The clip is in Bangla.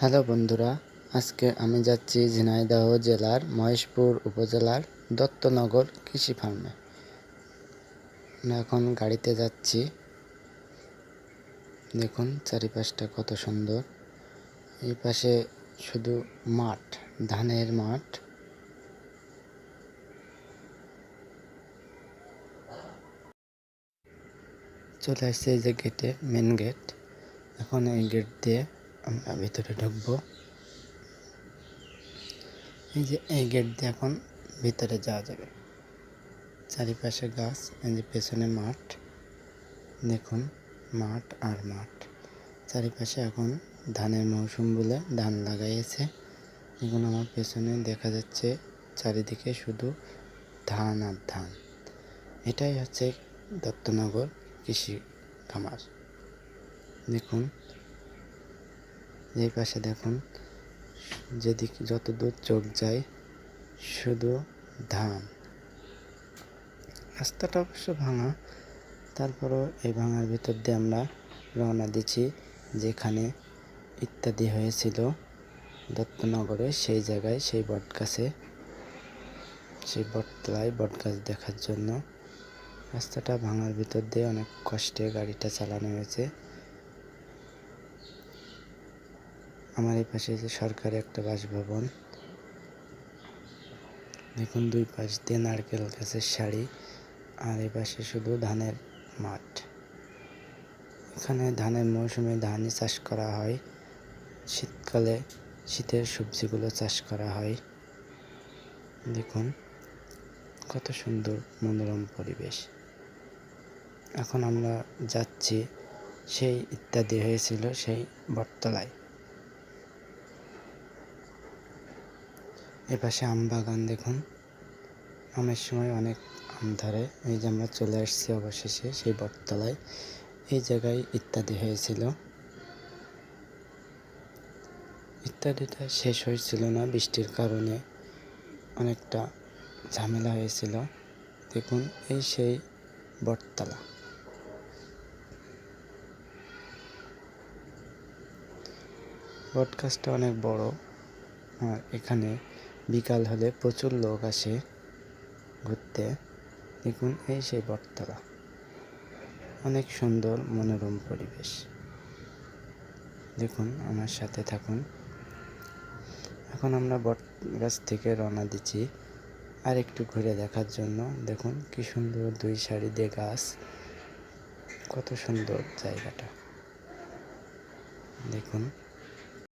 হ্যালো বন্ধুরা, আজকে আমি যাচ্ছি ঝিনাইদহ জেলার মহেশপুর উপজেলার দত্তনগর কৃষি ফার্মে। এখন গাড়িতে যাচ্ছি। দেখুন চারিপাশটা কত সুন্দর। এই পাশে শুধু মাঠ, ধানের মাঠ। চলে আসছে এই যে গেটে, মেন গেট। এখন এই গেট দিয়ে আমরা ভিতরে ঢুকবো। এই যে এই গেট দিয়ে এখন ভিতরে যাওয়া যাবে। চারিপাশে গাছ, এই যে পেছনে মাঠ। দেখুন মাঠ আর মাঠ, চারিপাশে এখন ধানের মৌসুম বলে ধান লাগাইয়েছে। এখন আমার পেছনে দেখা যাচ্ছে চারিদিকে শুধু ধান আর ধান। এটাই হচ্ছে দত্তনগর কৃষি খামার। দেখুন এই পাশে দেখুন, যেদিকে যত দূর চোখ যায় শুধু ধান। রাস্তাটা অবশ্য ভাঙা, তারপরও এই ভাঙার ভিতর দিয়ে আমরা রওনা দিচ্ছি যেখানে ইত্যাদি হয়েছিল দত্তনগরে, সেই জায়গায়, সেই বটগাছে, সেই বটতলায় বটগাছ দেখার জন্য। রাস্তাটা ভাঙার ভিতর দিয়ে অনেক কষ্টে গাড়িটা চালানো হয়েছে। আমার এই পাশে যে সরকারি একটা বাসভবন। দেখুন দুই পাশ দিয়ে নারকেল গাছের সারি, আর এই পাশে শুধু ধানের মাঠ। এখানে ধানের মৌসুমে ধানই চাষ করা হয়, শীতকালে শীতের সবজিগুলো চাষ করা হয়। দেখুন কত সুন্দর মনোরম পরিবেশ। এখন আমরা যাচ্ছি সেই ইত্যাদি হয়েছিল সেই বটতলায়। এপাশে আম বাগান দেখুন, আমের সময় অনেক আম ধরে। এই যে আমরা চলে আসছি অবশেষে সেই বটতলায়। এই জায়গায় ইত্যাদি হয়েছিল। ইত্যাদিটা শেষ হয়েছিল না, বৃষ্টির কারণে অনেকটা ঝামেলা হয়েছিল। দেখুন এই সেই বটতলা। বটগাছটা অনেক বড়, আর এখানে বিকাল হলে প্রচুর লোক আসে ঘুরতে। দেখুন এই সেই বটতলা, অনেক সুন্দর মনোরম পরিবেশ। দেখুন আমার সাথে থাকুন। এখন আমরা বটগাছ থেকে রওনা দিচ্ছি আর একটু ঘুরে দেখার জন্য। দেখুন কি সুন্দর দুই সারি দিয়ে গাছ, কত সুন্দর জায়গাটা। দেখুন